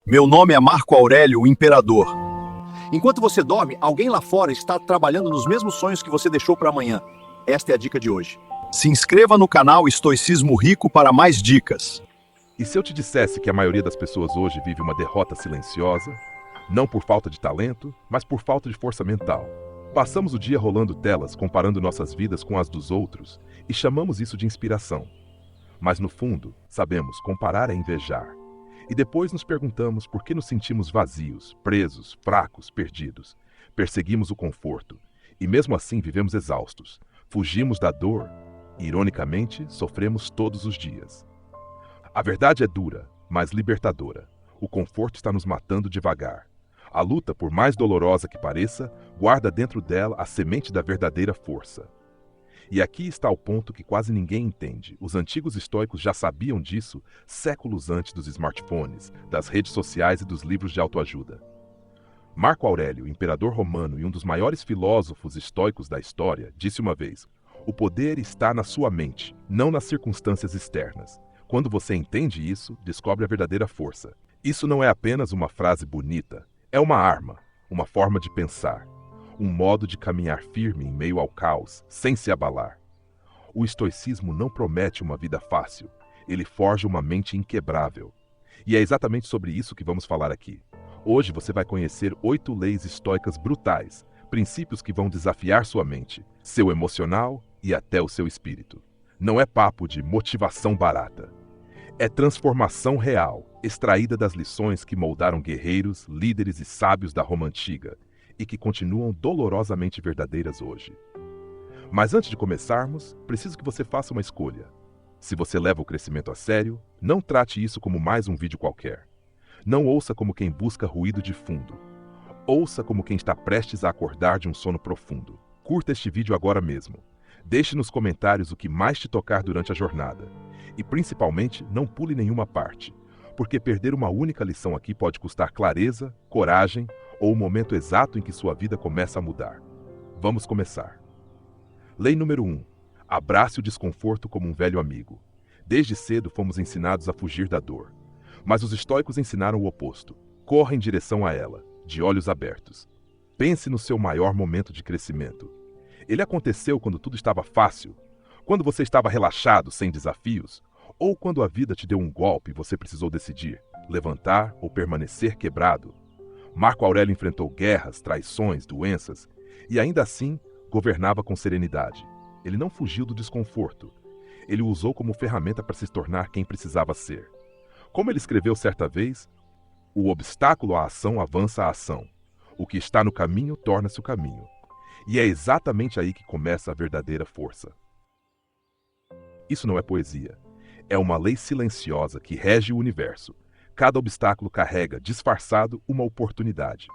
Meu nome é Marco Aurélio, o Imperador. Enquanto você dorme, alguém lá fora está trabalhando nos mesmos sonhos que você deixou para amanhã. Esta é a dica de hoje. Se inscreva no canal Estoicismo Rico para mais dicas. E se eu te dissesse que a maioria das pessoas hoje vive uma derrota silenciosa, não por falta de talento, mas por falta de força mental? Passamos o dia rolando telas, comparando nossas vidas com as dos outros, e chamamos isso de inspiração. Mas no fundo, sabemos, comparar é invejar. E depois nos perguntamos por que nos sentimos vazios, presos, fracos, perdidos. Perseguimos o conforto, e mesmo assim vivemos exaustos. Fugimos da dor e, ironicamente, sofremos todos os dias. A verdade é dura, mas libertadora. O conforto está nos matando devagar. A luta, por mais dolorosa que pareça, guarda dentro dela a semente da verdadeira força. E aqui está o ponto que quase ninguém entende. Os antigos estoicos já sabiam disso séculos antes dos smartphones, das redes sociais e dos livros de autoajuda. Marco Aurélio, imperador romano e um dos maiores filósofos estoicos da história, disse uma vez: "O poder está na sua mente, não nas circunstâncias externas. Quando você entende isso, descobre a verdadeira força." Isso não é apenas uma frase bonita, é uma arma, uma forma de pensar, um modo de caminhar firme em meio ao caos, sem se abalar. O estoicismo não promete uma vida fácil, ele forja uma mente inquebrável. E é exatamente sobre isso que vamos falar aqui. Hoje você vai conhecer 8 leis estoicas brutais, princípios que vão desafiar sua mente, seu emocional e até o seu espírito. Não é papo de motivação barata. É transformação real, extraída das lições que moldaram guerreiros, líderes e sábios da Roma antiga, e que continuam dolorosamente verdadeiras hoje. Mas antes de começarmos, preciso que você faça uma escolha. Se você leva o crescimento a sério, não trate isso como mais um vídeo qualquer. Não ouça como quem busca ruído de fundo. Ouça como quem está prestes a acordar de um sono profundo. Curta este vídeo agora mesmo. Deixe nos comentários o que mais te tocar durante a jornada. E principalmente, não pule nenhuma parte, porque perder uma única lição aqui pode custar clareza, coragem ou o momento exato em que sua vida começa a mudar. Vamos começar. Lei número 1. Abrace o desconforto como um velho amigo. Desde cedo fomos ensinados a fugir da dor. Mas os estoicos ensinaram o oposto. Corra em direção a ela, de olhos abertos. Pense no seu maior momento de crescimento. Ele aconteceu quando tudo estava fácil, quando você estava relaxado, sem desafios, ou quando a vida te deu um golpe e você precisou decidir, levantar ou permanecer quebrado. Marco Aurélio enfrentou guerras, traições, doenças, e ainda assim governava com serenidade. Ele não fugiu do desconforto. Ele o usou como ferramenta para se tornar quem precisava ser. Como ele escreveu certa vez, o obstáculo à ação avança a ação. O que está no caminho torna-se o caminho. E é exatamente aí que começa a verdadeira força. Isso não é poesia. É uma lei silenciosa que rege o universo. Cada obstáculo carrega, disfarçado, uma oportunidade.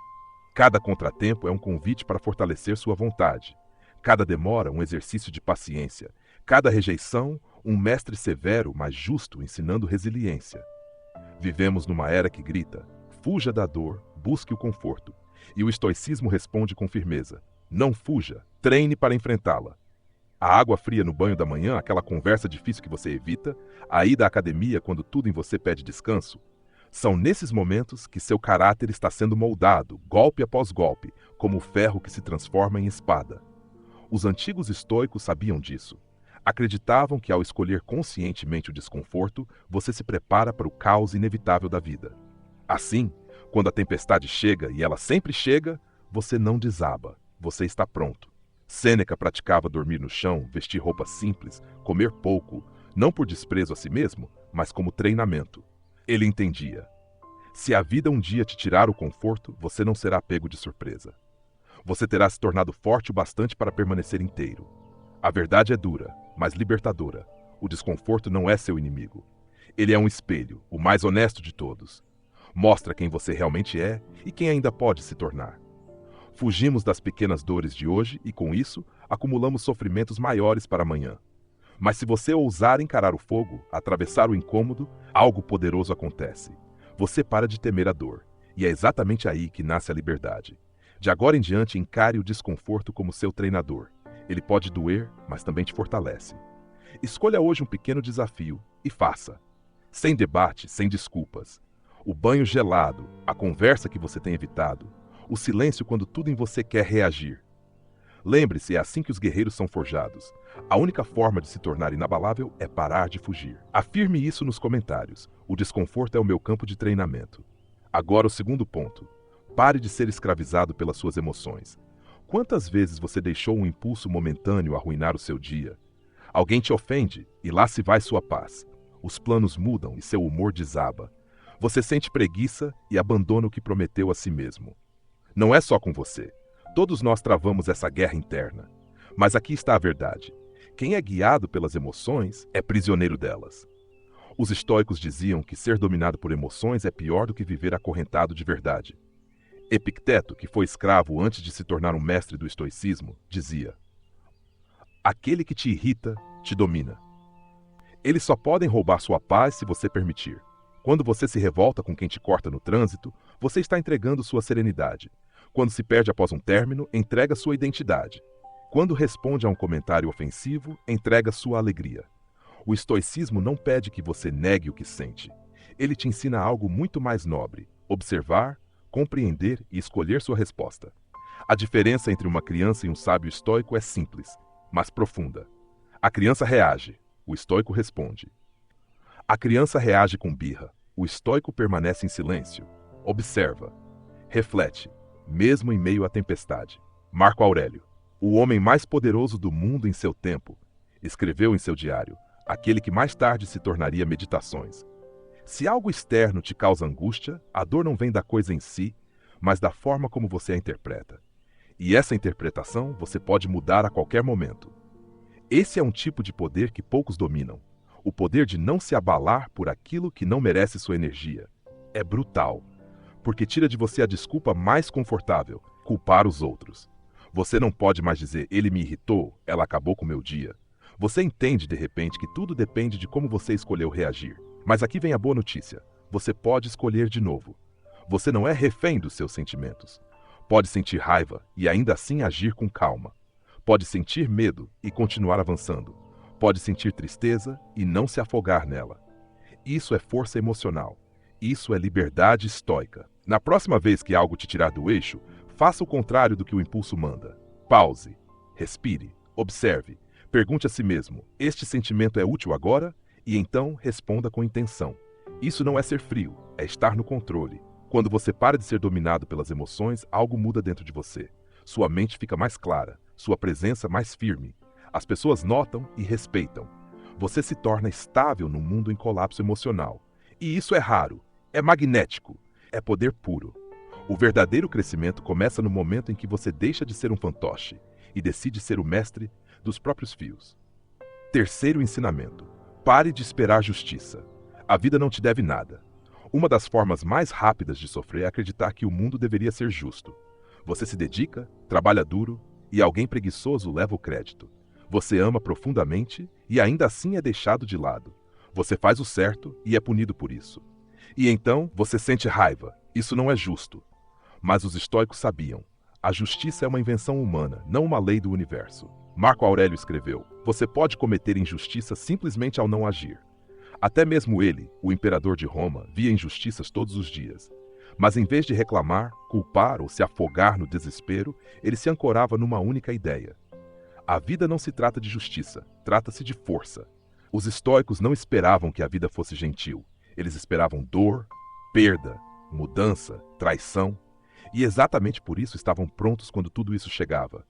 Cada contratempo é um convite para fortalecer sua vontade. Cada demora, um exercício de paciência. Cada rejeição, um mestre severo, mas justo, ensinando resiliência. Vivemos numa era que grita: fuja da dor, busque o conforto. E o estoicismo responde com firmeza: não fuja, treine para enfrentá-la. A água fria no banho da manhã, aquela conversa difícil que você evita, a ida à academia quando tudo em você pede descanso. São nesses momentos que seu caráter está sendo moldado, golpe após golpe, como o ferro que se transforma em espada. Os antigos estoicos sabiam disso. Acreditavam que ao escolher conscientemente o desconforto, você se prepara para o caos inevitável da vida. Assim, quando a tempestade chega, e ela sempre chega, você não desaba, você está pronto. Sêneca praticava dormir no chão, vestir roupas simples, comer pouco, não por desprezo a si mesmo, mas como treinamento. Ele entendia: se a vida um dia te tirar o conforto, você não será pego de surpresa. Você terá se tornado forte o bastante para permanecer inteiro. A verdade é dura, mas libertadora. O desconforto não é seu inimigo. Ele é um espelho, o mais honesto de todos. Mostra quem você realmente é e quem ainda pode se tornar. Fugimos das pequenas dores de hoje e, com isso, acumulamos sofrimentos maiores para amanhã. Mas se você ousar encarar o fogo, atravessar o incômodo, algo poderoso acontece. Você para de temer a dor, e é exatamente aí que nasce a liberdade. De agora em diante, encare o desconforto como seu treinador. Ele pode doer, mas também te fortalece. Escolha hoje um pequeno desafio e faça. Sem debate, sem desculpas. O banho gelado, a conversa que você tem evitado, o silêncio quando tudo em você quer reagir. Lembre-se, é assim que os guerreiros são forjados. A única forma de se tornar inabalável é parar de fugir. Afirme isso nos comentários. O desconforto é o meu campo de treinamento. Agora o segundo ponto. Pare de ser escravizado pelas suas emoções. Quantas vezes você deixou um impulso momentâneo arruinar o seu dia? Alguém te ofende e lá se vai sua paz. Os planos mudam e seu humor desaba. Você sente preguiça e abandona o que prometeu a si mesmo. Não é só com você. Todos nós travamos essa guerra interna. Mas aqui está a verdade. Quem é guiado pelas emoções é prisioneiro delas. Os estoicos diziam que ser dominado por emoções é pior do que viver acorrentado de verdade. Epicteto, que foi escravo antes de se tornar um mestre do estoicismo, dizia: aquele que te irrita, te domina. Eles só podem roubar sua paz se você permitir. Quando você se revolta com quem te corta no trânsito, você está entregando sua serenidade. Quando se perde após um término, entrega sua identidade. Quando responde a um comentário ofensivo, entrega sua alegria. O estoicismo não pede que você negue o que sente. Ele te ensina algo muito mais nobre: observar, compreender e escolher sua resposta. A diferença entre uma criança e um sábio estoico é simples, mas profunda. A criança reage, o estoico responde. A criança reage com birra, o estoico permanece em silêncio, observa, reflete, mesmo em meio à tempestade. Marco Aurélio, o homem mais poderoso do mundo em seu tempo, escreveu em seu diário, aquele que mais tarde se tornaria Meditações. Se algo externo te causa angústia, a dor não vem da coisa em si, mas da forma como você a interpreta. E essa interpretação você pode mudar a qualquer momento. Esse é um tipo de poder que poucos dominam. O poder de não se abalar por aquilo que não merece sua energia. É brutal, porque tira de você a desculpa mais confortável: culpar os outros. Você não pode mais dizer, ele me irritou, ela acabou com o meu dia. Você entende de repente que tudo depende de como você escolheu reagir. Mas aqui vem a boa notícia: você pode escolher de novo. Você não é refém dos seus sentimentos. Pode sentir raiva e ainda assim agir com calma. Pode sentir medo e continuar avançando. Pode sentir tristeza e não se afogar nela. Isso é força emocional. Isso é liberdade estoica. Na próxima vez que algo te tirar do eixo, faça o contrário do que o impulso manda. Pause, respire, observe, pergunte a si mesmo: este sentimento é útil agora? E então responda com intenção. Isso não é ser frio, é estar no controle. Quando você para de ser dominado pelas emoções, algo muda dentro de você. Sua mente fica mais clara, sua presença mais firme. As pessoas notam e respeitam. Você se torna estável num mundo em colapso emocional. E isso é raro, é magnético, é poder puro. O verdadeiro crescimento começa no momento em que você deixa de ser um fantoche e decide ser o mestre dos próprios fios. Terceiro ensinamento: pare de esperar justiça. A vida não te deve nada. Uma das formas mais rápidas de sofrer é acreditar que o mundo deveria ser justo. Você se dedica, trabalha duro e alguém preguiçoso leva o crédito. Você ama profundamente e ainda assim é deixado de lado. Você faz o certo e é punido por isso. E então você sente raiva. Isso não é justo. Mas os estoicos sabiam: a justiça é uma invenção humana, não uma lei do universo. Marco Aurélio escreveu: você pode cometer injustiça simplesmente ao não agir. Até mesmo ele, o imperador de Roma, via injustiças todos os dias. Mas em vez de reclamar, culpar ou se afogar no desespero, ele se ancorava numa única ideia: a vida não se trata de justiça, trata-se de força. Os estoicos não esperavam que a vida fosse gentil. Eles esperavam dor, perda, mudança, traição. E exatamente por isso estavam prontos quando tudo isso chegava.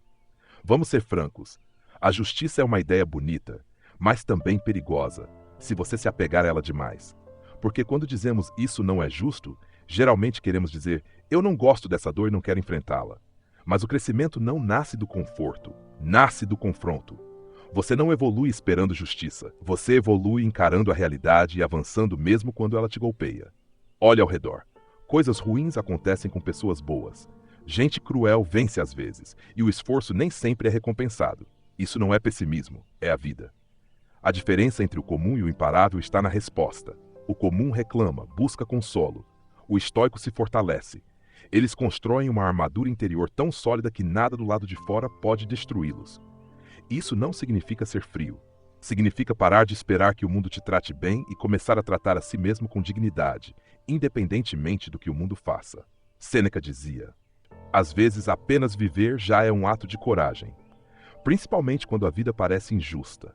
Vamos ser francos. A justiça é uma ideia bonita, mas também perigosa, se você se apegar a ela demais. Porque quando dizemos isso não é justo, geralmente queremos dizer: eu não gosto dessa dor e não quero enfrentá-la. Mas o crescimento não nasce do conforto, nasce do confronto. Você não evolui esperando justiça. Você evolui encarando a realidade e avançando mesmo quando ela te golpeia. Olhe ao redor. Coisas ruins acontecem com pessoas boas. Gente cruel vence às vezes, e o esforço nem sempre é recompensado. Isso não é pessimismo, é a vida. A diferença entre o comum e o imparável está na resposta. O comum reclama, busca consolo. O estoico se fortalece. Eles constroem uma armadura interior tão sólida que nada do lado de fora pode destruí-los. Isso não significa ser frio. Significa parar de esperar que o mundo te trate bem e começar a tratar a si mesmo com dignidade, independentemente do que o mundo faça. Sêneca dizia: às vezes apenas viver já é um ato de coragem, principalmente quando a vida parece injusta.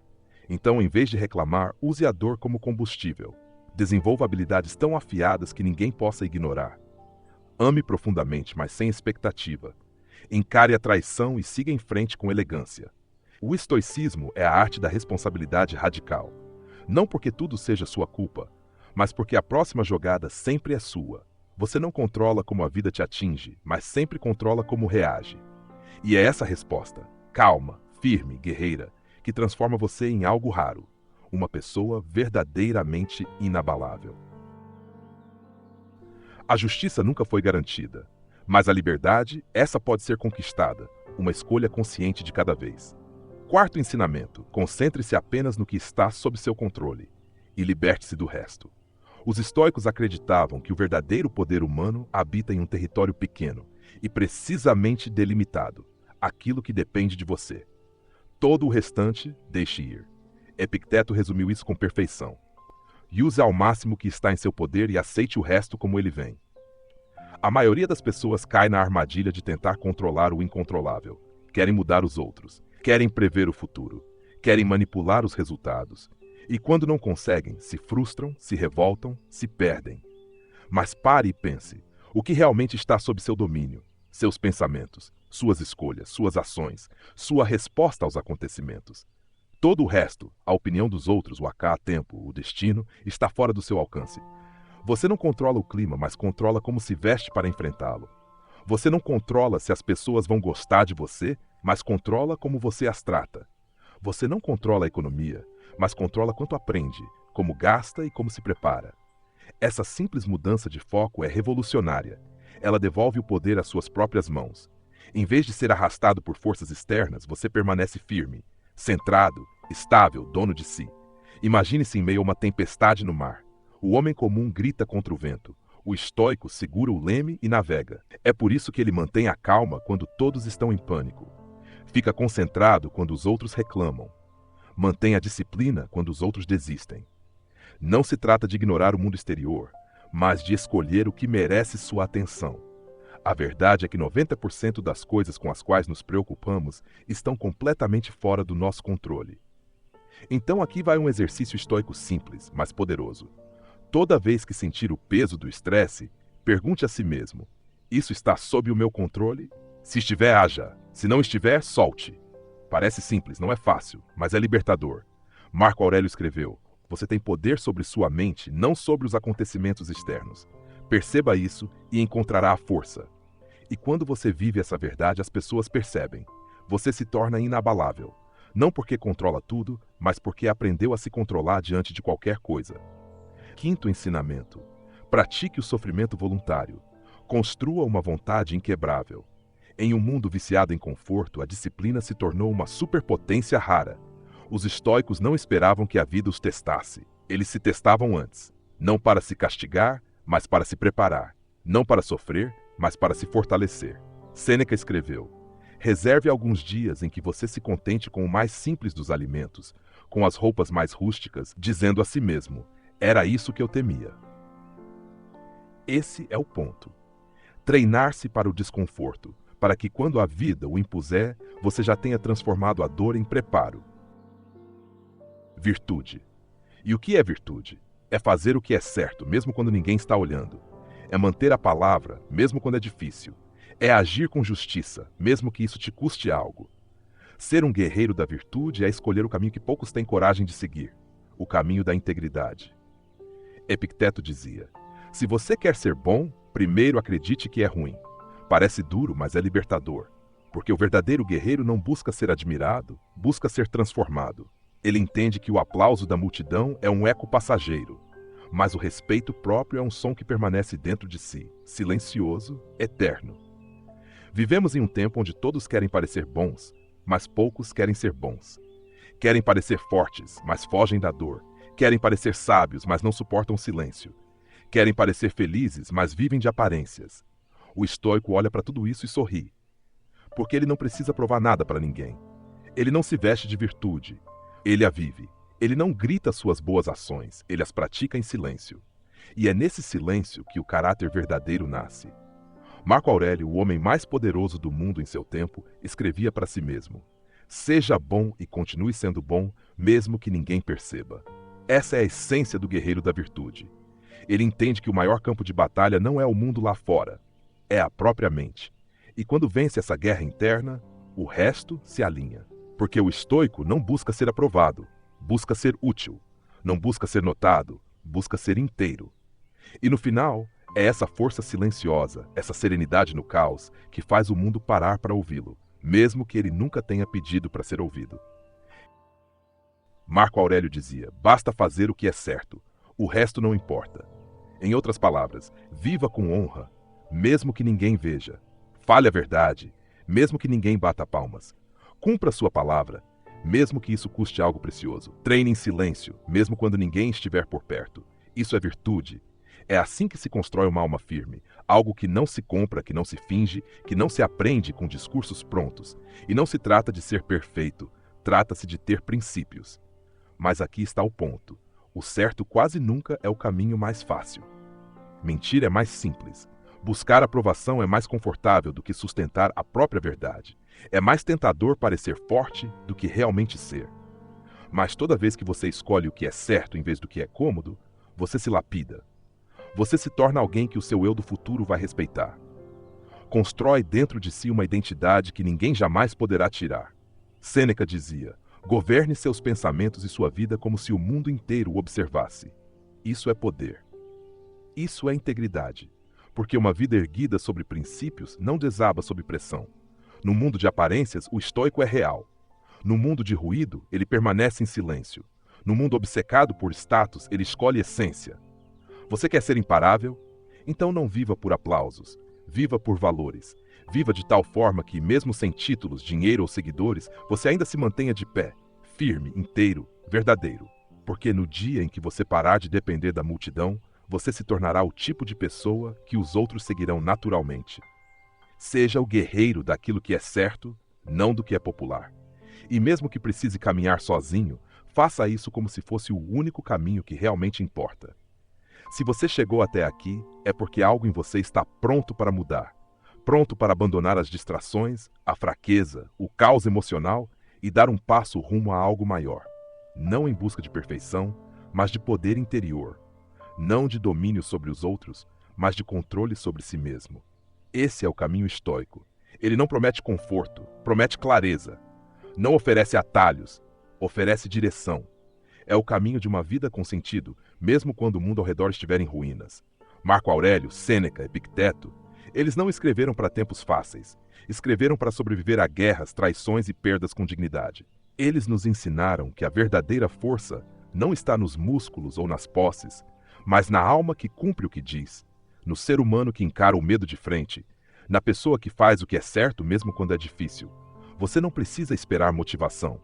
Então, em vez de reclamar, use a dor como combustível. Desenvolva habilidades tão afiadas que ninguém possa ignorar. Ame profundamente, mas sem expectativa. Encare a traição e siga em frente com elegância. O estoicismo é a arte da responsabilidade radical. Não porque tudo seja sua culpa, mas porque a próxima jogada sempre é sua. Você não controla como a vida te atinge, mas sempre controla como reage. E é essa resposta, calma, firme, guerreira, que transforma você em algo raro, uma pessoa verdadeiramente inabalável. A justiça nunca foi garantida, mas a liberdade, essa pode ser conquistada, uma escolha consciente de cada vez. Quarto ensinamento: concentre-se apenas no que está sob seu controle e liberte-se do resto. Os estoicos acreditavam que o verdadeiro poder humano habita em um território pequeno e precisamente delimitado, aquilo que depende de você. Todo o restante, deixe ir. Epicteto resumiu isso com perfeição. Use ao máximo o que está em seu poder e aceite o resto como ele vem. A maioria das pessoas cai na armadilha de tentar controlar o incontrolável. Querem mudar os outros, querem prever o futuro, querem manipular os resultados. E quando não conseguem, se frustram, se revoltam, se perdem. Mas pare e pense: o que realmente está sob seu domínio? Seus pensamentos, suas escolhas, suas ações, sua resposta aos acontecimentos. Todo o resto, a opinião dos outros, o acá-tempo, o destino, está fora do seu alcance. Você não controla o clima, mas controla como se veste para enfrentá-lo. Você não controla se as pessoas vão gostar de você, mas controla como você as trata. Você não controla a economia, mas controla quanto aprende, como gasta e como se prepara. Essa simples mudança de foco é revolucionária. Ela devolve o poder às suas próprias mãos. Em vez de ser arrastado por forças externas, você permanece firme, centrado, estável, dono de si. Imagine-se em meio a uma tempestade no mar. O homem comum grita contra o vento. O estoico segura o leme e navega. É por isso que ele mantém a calma quando todos estão em pânico. Fica concentrado quando os outros reclamam. Mantém a disciplina quando os outros desistem. Não se trata de ignorar o mundo exterior, mas de escolher o que merece sua atenção. A verdade é que 90% das coisas com as quais nos preocupamos estão completamente fora do nosso controle. Então aqui vai um exercício estoico simples, mas poderoso. Toda vez que sentir o peso do estresse, pergunte a si mesmo: isso está sob o meu controle? Se estiver, haja. Se não estiver, solte. Parece simples, não é fácil, mas é libertador. Marco Aurélio escreveu: você tem poder sobre sua mente, não sobre os acontecimentos externos. Perceba isso e encontrará a força. E quando você vive essa verdade, as pessoas percebem. Você se torna inabalável. Não porque controla tudo, mas porque aprendeu a se controlar diante de qualquer coisa. Quinto ensinamento: pratique o sofrimento voluntário. Construa uma vontade inquebrável. Em um mundo viciado em conforto, a disciplina se tornou uma superpotência rara. Os estoicos não esperavam que a vida os testasse. Eles se testavam antes. Não para se castigar, mas para se preparar. Não para sofrer, mas para se fortalecer. Sêneca escreveu: reserve alguns dias em que você se contente com o mais simples dos alimentos, com as roupas mais rústicas, dizendo a si mesmo: era isso que eu temia. Esse é o ponto. Treinar-se para o desconforto, para que quando a vida o impuser, você já tenha transformado a dor em preparo. Virtude. E o que é virtude? É fazer o que é certo, mesmo quando ninguém está olhando. É manter a palavra, mesmo quando é difícil. É agir com justiça, mesmo que isso te custe algo. Ser um guerreiro da virtude é escolher o caminho que poucos têm coragem de seguir, o caminho da integridade. Epicteto dizia: se você quer ser bom, primeiro acredite que é ruim. Parece duro, mas é libertador. Porque o verdadeiro guerreiro não busca ser admirado, busca ser transformado. Ele entende que o aplauso da multidão é um eco passageiro, mas o respeito próprio é um som que permanece dentro de si, silencioso, eterno. Vivemos em um tempo onde todos querem parecer bons, mas poucos querem ser bons. Querem parecer fortes, mas fogem da dor. Querem parecer sábios, mas não suportam o silêncio. Querem parecer felizes, mas vivem de aparências. O estoico olha para tudo isso e sorri, porque ele não precisa provar nada para ninguém. Ele não se veste de virtude, ele a vive. Ele não grita suas boas ações, ele as pratica em silêncio. E é nesse silêncio que o caráter verdadeiro nasce. Marco Aurélio, o homem mais poderoso do mundo em seu tempo, escrevia para si mesmo: seja bom e continue sendo bom, mesmo que ninguém perceba. Essa é a essência do guerreiro da virtude. Ele entende que o maior campo de batalha não é o mundo lá fora, é a própria mente. E quando vence essa guerra interna, o resto se alinha. Porque o estoico não busca ser aprovado, busca ser útil. Não busca ser notado, busca ser inteiro. E no final, é essa força silenciosa, essa serenidade no caos, que faz o mundo parar para ouvi-lo, mesmo que ele nunca tenha pedido para ser ouvido. Marco Aurélio dizia: basta fazer o que é certo, o resto não importa. Em outras palavras, viva com honra, mesmo que ninguém veja. Fale a verdade, mesmo que ninguém bata palmas. Cumpra sua palavra, mesmo que isso custe algo precioso. Treine em silêncio, mesmo quando ninguém estiver por perto. Isso é virtude. É assim que se constrói uma alma firme, algo que não se compra, que não se finge, que não se aprende com discursos prontos. E não se trata de ser perfeito, trata-se de ter princípios. Mas aqui está o ponto. O certo quase nunca é o caminho mais fácil. Mentir é mais simples. Buscar aprovação é mais confortável do que sustentar a própria verdade. É mais tentador parecer forte do que realmente ser. Mas toda vez que você escolhe o que é certo em vez do que é cômodo, você se lapida. Você se torna alguém que o seu eu do futuro vai respeitar. Constrói dentro de si uma identidade que ninguém jamais poderá tirar. Sêneca dizia: governe seus pensamentos e sua vida como se o mundo inteiro o observasse. Isso é poder. Isso é integridade. Porque uma vida erguida sobre princípios não desaba sob pressão. No mundo de aparências, o estoico é real. No mundo de ruído, ele permanece em silêncio. No mundo obcecado por status, ele escolhe essência. Você quer ser imparável? Então não viva por aplausos. Viva por valores. Viva de tal forma que, mesmo sem títulos, dinheiro ou seguidores, você ainda se mantenha de pé, firme, inteiro, verdadeiro. Porque no dia em que você parar de depender da multidão, você se tornará o tipo de pessoa que os outros seguirão naturalmente. Seja o guerreiro daquilo que é certo, não do que é popular. E mesmo que precise caminhar sozinho, faça isso como se fosse o único caminho que realmente importa. Se você chegou até aqui, é porque algo em você está pronto para mudar. Pronto para abandonar as distrações, a fraqueza, o caos emocional e dar um passo rumo a algo maior. Não em busca de perfeição, mas de poder interior. Não de domínio sobre os outros, mas de controle sobre si mesmo. Esse é o caminho estoico. Ele não promete conforto, promete clareza. Não oferece atalhos, oferece direção. É o caminho de uma vida com sentido, mesmo quando o mundo ao redor estiver em ruínas. Marco Aurélio, Sêneca, Epicteto, eles não escreveram para tempos fáceis. Escreveram para sobreviver a guerras, traições e perdas com dignidade. Eles nos ensinaram que a verdadeira força não está nos músculos ou nas posses, mas na alma que cumpre o que diz, no ser humano que encara o medo de frente, na pessoa que faz o que é certo mesmo quando é difícil. Você não precisa esperar motivação.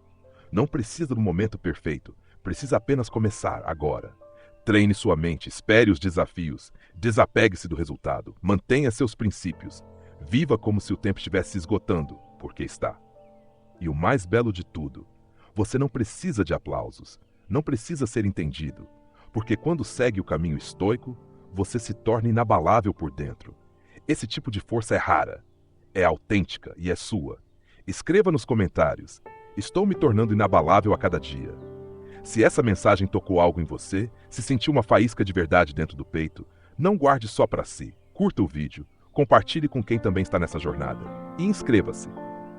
Não precisa do momento perfeito. Precisa apenas começar agora. Treine sua mente, espere os desafios, desapegue-se do resultado, mantenha seus princípios. Viva como se o tempo estivesse se esgotando, porque está. E o mais belo de tudo, você não precisa de aplausos, não precisa ser entendido. Porque quando segue o caminho estoico, você se torna inabalável por dentro. Esse tipo de força é rara, é autêntica e é sua. Escreva nos comentários: estou me tornando inabalável a cada dia. Se essa mensagem tocou algo em você, se sentiu uma faísca de verdade dentro do peito, não guarde só para si. Curta o vídeo, compartilhe com quem também está nessa jornada. E inscreva-se,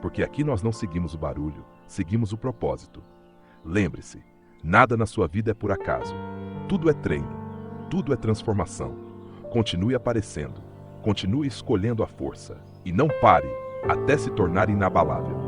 porque aqui nós não seguimos o barulho, seguimos o propósito. Lembre-se, nada na sua vida é por acaso. Tudo é treino, tudo é transformação. Continue aparecendo, continue escolhendo a força e não pare até se tornar inabalável.